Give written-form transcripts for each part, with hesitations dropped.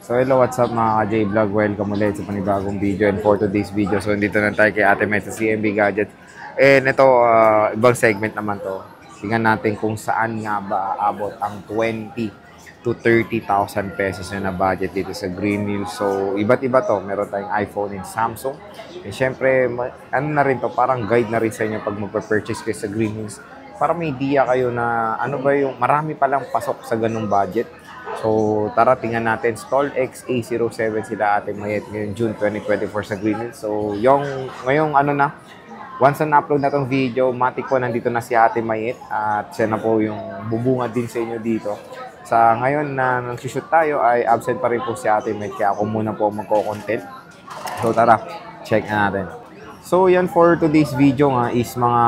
So hello, what's up mga ka-J-Vlog? Welcome ulit sa panibagong video and for today's video. So dito na tayo kay Ate Met sa CMB Gadgets. And ito, ibang segment naman to. Tingnan natin kung saan nga ba aabot ang 20 to 30,000 pesos na budget dito sa Green Hills. So iba't iba to. Meron tayong iPhone and Samsung. And syempre, ano na rin to, parang guide na rin sa inyo pag magpa-purchase kayo sa Green Hills. Para may idea kayo na ano ba yung marami palang pasok sa ganung budget. So, tara tingnan natin. StollX A07 sila Ate Mayet ngayong June 2024 sa Green Hills. So, ngayong ano na, once na upload na tong video, matik po nandito na si Ate Mayet at siya na po yung bubunga din sa inyo dito. Sa ngayon na nag-shoot tayo ay absent pa rin po si Ate Mayet kaya ako muna po magko-content. So, tara, check na natin. So, yan for today's video nga is mga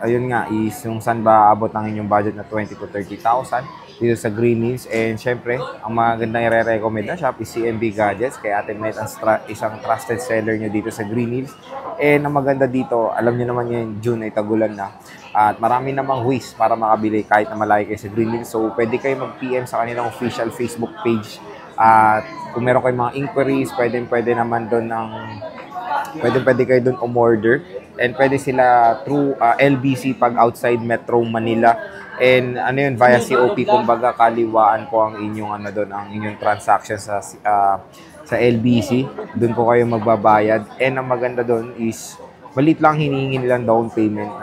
ayun nga, is yung saan ba abot ang inyong budget na 20 to 30,000 dito sa Green Hills. And syempre, ang magandang i-recommend na shop is CMB Gadgets. Kaya Ate Met ang isang trusted seller nyo dito sa Green Hills. And ang maganda dito, alam nyo naman yung June ay tagulan na. At marami namang ways para makabili kahit na malayo kayo sa Green Hills. So, pwede kayo mag-PM sa kanilang official Facebook page. At kung meron kayong mga inquiries, pwede naman doon pwede kayo doon umorder. And pwede sila through LBC pag outside Metro Manila. And ano yun, via COP, kumbaga kaliwaan po ang inyong ang inyong transaction sa LBC. Doon po kayo magbabayad. And ang maganda doon is maliit lang hinihingi nilang down payment.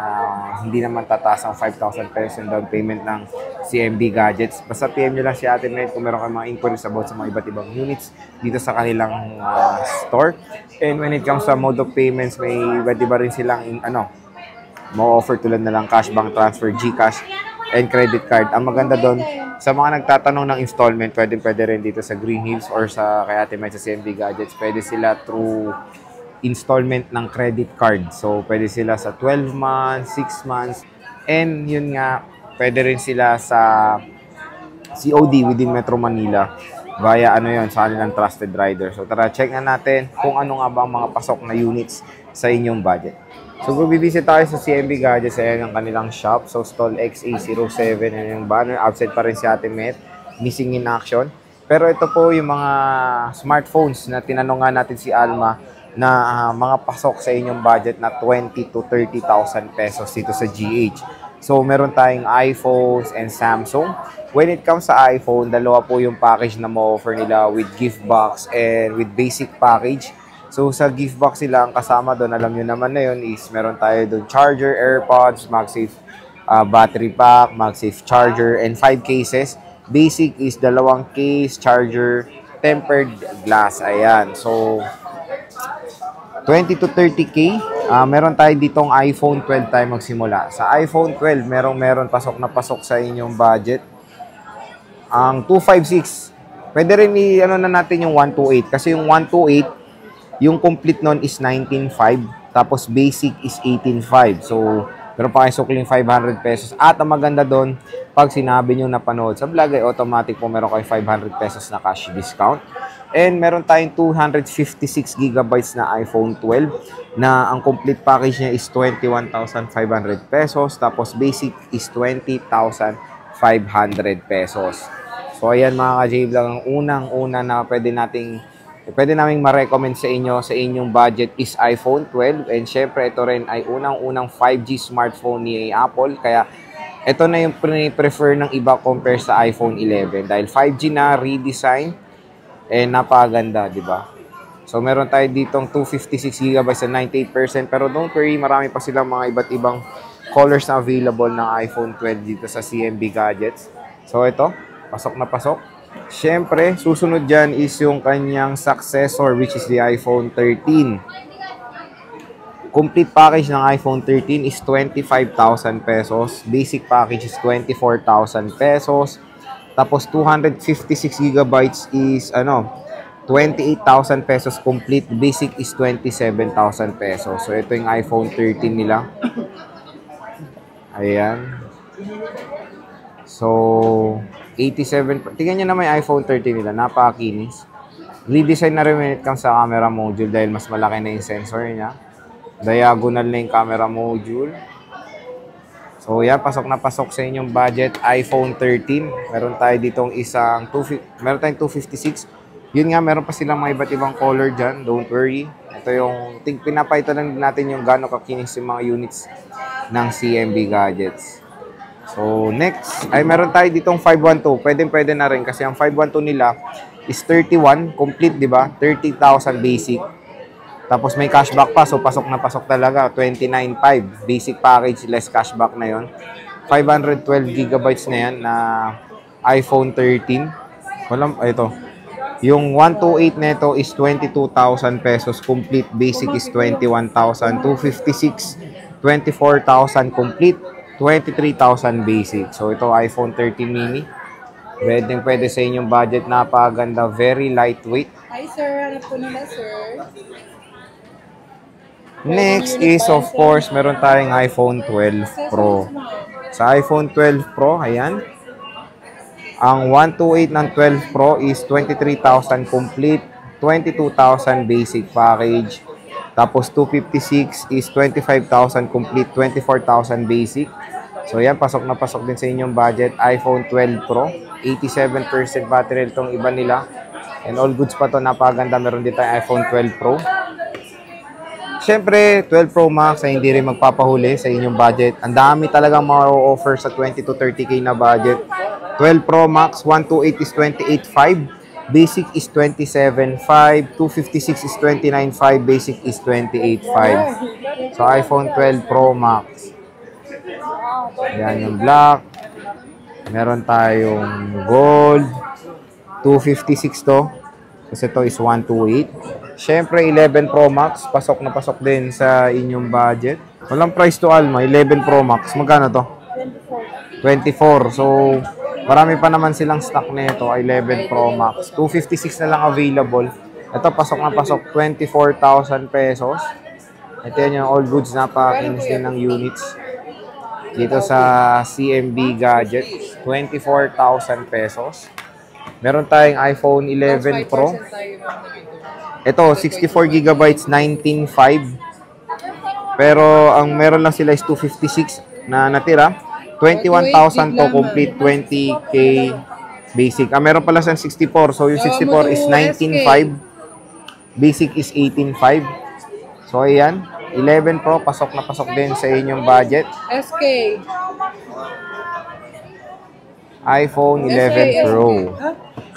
Hindi naman tataas ang 5,000 pesos yung down payment ng CMB Gadgets. Basta PM nyo lang si Ate Met kung meron kayong mga inquiries about sa mga iba't ibang units dito sa kanilang store. And when it comes sa mode of payments, may iba't iba rin silang ma-offer tulad na lang cash, bank transfer, GCash, and credit card. Ang maganda doon, sa mga nagtatanong ng installment, pwede rin dito sa Green Hills or sa kay Ate Met sa CMB Gadgets. Pwede sila through installment ng credit card. So, pwede sila sa 12 months, 6 months, and yun nga, pwede rin sila sa COD within Metro Manila via sa kanilang trusted rider. So, tara, check na natin kung ano nga ba ang mga pasok na units sa inyong budget. So, kung bibisit tayo sa CMB Gadgets, ayan ang kanilang shop. So, StollX A07, ayan yung banner. Absent pa rin si Ate Met, missing in action. Pero ito po yung mga smartphones na tinanong nga natin si Alma na mga pasok sa inyong budget na 20 to 30,000 pesos dito sa GH. So, meron tayong iPhones and Samsung. When it comes sa iPhone, dalawa po yung package na ma-offer nila with gift box and with basic package. So, sa gift box sila, ang kasama doon, alam nyo naman na yun, is meron tayo doon charger, AirPods, MagSafe battery pack, MagSafe charger, and 5 cases. Basic is 2 case, charger, tempered glass. Ayan. So, 20 to 30K, meron tayo ditong iPhone 12 tayo magsimula. Sa iPhone 12, meron pasok na pasok sa inyong budget. Ang 256, pwede rin na natin yung 128. Kasi yung 128, yung complete nun is 19.5. Tapos basic is 18.5. So, meron pa kayo sukling 500 pesos. At ang maganda doon, pag sinabi nyo napanood sa vlog, ay automatic po meron kayo 500 pesos na cash discount. And meron tayong 256 gigabytes na iPhone 12 na ang complete package niya is 21,500 pesos. Tapos basic is 20,500 pesos. So ayan mga ka-J-Vlog, ang unang-una na pwede naming ma-recommend sa inyo sa inyong budget is iPhone 12. And syempre ito rin ay unang-unang 5G smartphone ni Apple. Kaya ito na yung prefer ng iba compare sa iPhone 11. Dahil 5G na, redesign, napakaganda, di ba? So, meron tayo ditong 256 GB sa 98%. Pero don't worry, marami pa silang mga iba't ibang colors na available ng iPhone 12 dito sa CMB Gadgets. So, ito, pasok na pasok. Siyempre, susunod dyan is yung kanyang successor, which is the iPhone 13. Complete package ng iPhone 13 is 25,000 pesos. Basic package is 24,000 pesos. Tapos 256 gigabytes is 28,000 pesos complete. Basic is 27,000 pesos. So ito yung iPhone 13 nila. Ayan. So 87. Tingnan niyo naman yung iPhone 13 nila, napakakinis. Redesign na rin when it comes sa camera module dahil mas malaki na yung sensor niya. Diagonal na yung camera module. So yan, pasok na pasok sa inyong budget, iPhone 13. Meron tayo ditong isang, meron tayong 256. Yun nga, meron pa silang mga iba't ibang color dyan. Don't worry. Ito yung, pinapaitan lang natin yung gano'ng kakinis yung mga units ng CMB Gadgets. So next, ay meron tayo ditong 512. Pwede na rin kasi ang 512 nila is 31, complete, di ba? 30,000 basic. Tapos may cashback pa, so pasok na pasok talaga. 29.5 basic package, less cashback na yon. 512 gigabytes na yan na iPhone 13. Walang, ito. Yung 128 nito is 22,000 pesos complete. Basic is 21,000. 256, 24,000 complete. 23,000 basic. So ito iPhone 13 mini. Pwede sa inyong budget. Napakaganda. Very lightweight. Hi sir, ano po nila sir? Next is of course, meron tayong iPhone 12 Pro. Sa iPhone 12 Pro, ayan. Ang 128 ng 12 Pro is 23,000 complete, 22,000 basic package. Tapos 256 is 25,000 complete, 24,000 basic. So yan, pasok na pasok din sa inyong budget. iPhone 12 Pro, 87% battery itong iba nila. And all goods pa to, napaganda. Meron din tayong iPhone 12 Pro. Siyempre, 12 Pro Max ay hindi rin magpapahuli sa inyong budget. Ang dami talagang ma-offer sa 20 to 30k na budget. 12 Pro Max, 128 is 28.5. Basic is 27.5. 256 is 29.5. Basic is 28.5. So, iPhone 12 Pro Max. Yan yung black. Meron tayong gold. 256 to. Kasi ito is 128. Siyempre, 11 Pro Max. Pasok na pasok din sa inyong budget. Walang price to Alma. 11 Pro Max. Magkano to? 24. So, marami pa naman silang stock nito. 11 Pro Max. 256 na lang available. Ito, pasok na pasok. 24,000 pesos. Ito yan yung all goods. Napakinis din ng units. Dito sa CMB Gadget. 24,000 pesos. Meron tayong iPhone 11 Pro. Ito, 64 gigabytes, 19.5. Pero ang meron lang sila is 256 na natira. 21,000 to complete, 20k basic. Meron pala siyang 64. So yung 64 is 19.5. Basic is 18.5. So ayan, 11 Pro, pasok na pasok din sa inyong budget. SK. iPhone 11 Pro.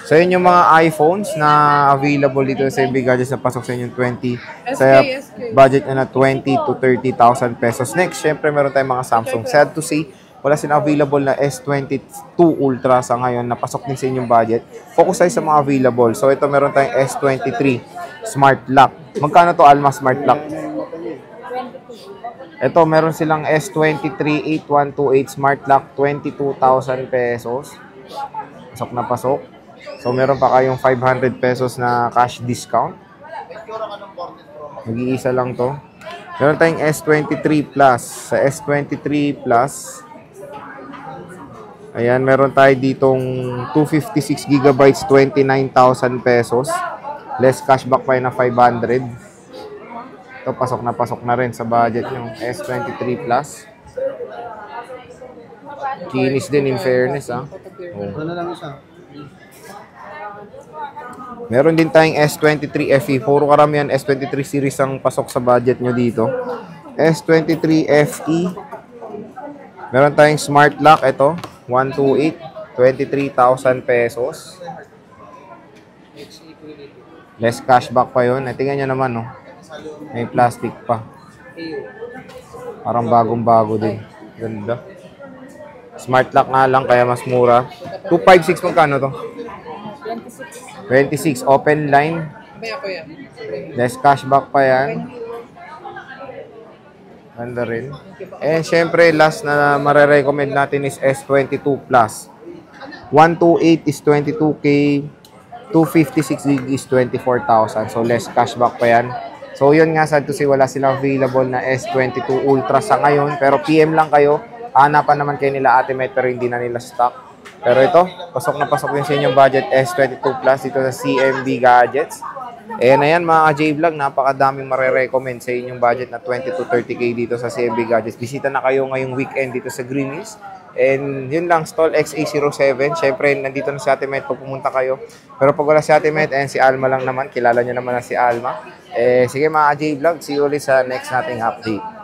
So yun yung mga iPhones na available dito sa MB Gadgets na pasok sa inyong 20 sa budget na 20 to 30,000 pesos. Next, syempre meron tayong mga Samsung. Sad to say, wala silang available na S22 Ultra sa ngayon na pasok din sa inyong budget. Focus tayo sa mga available. So ito meron tayong S23 Smart Lock. Magkano to Alma Smart Lock? Ito meron silang S23 8128 Smart Lock, 22,000 pesos. Pasok na pasok. So, meron pa kayong 500 pesos na cash discount. Mag-iisa lang to. Meron tayong S23 Plus. Sa S23 Plus, ayan, meron tayo ditong 256 gigabytes, 29,000 pesos. Less cashback pa yun na 500. Ito, pasok na rin sa budget yung S23 Plus. Kinis din in fairness, ha. Oh. Meron din tayong S23 FE. Puro karamihan S23 series ang pasok sa budget nyo dito. S23 FE. Meron tayong Smart Lock. Ito, 128. 23,000 pesos. Less cashback pa yun. Tingnan nyo naman, no? May plastic pa. Parang bagong-bago din. Ganda. Smart Lock nga lang, kaya mas mura. 256 magkano to? 26. Open line. Less cashback pa yan. Ganda rin. And syempre, last na marirecommend natin is S22 Plus. 128 is 22K. 256 gig is 24,000. So, less cashback pa yan. So, yun nga, sad to say, wala silang available na S22 Ultra sa ngayon. Pero PM lang kayo. Hanapan naman kayo nila Ate Met, pero hindi na nila stock. Pero ito, pasok na pasok din sa inyong budget S22 Plus dito sa CMB Gadgets. Ayan na yan mga ka-J-Vlog, napakadaming marerecommend sa inyong budget na 20 to 30k dito sa CMB Gadgets. Bisita na kayo ngayong weekend dito sa Green Hills. And yun lang, stall XA07. Siyempre, nandito na si Ate Met pag pumunta kayo. Pero pag wala si Ate Met, si Alma lang naman. Kilala nyo naman na si Alma. Sige mga ka-J-Vlog, see you ulit sa next nating update.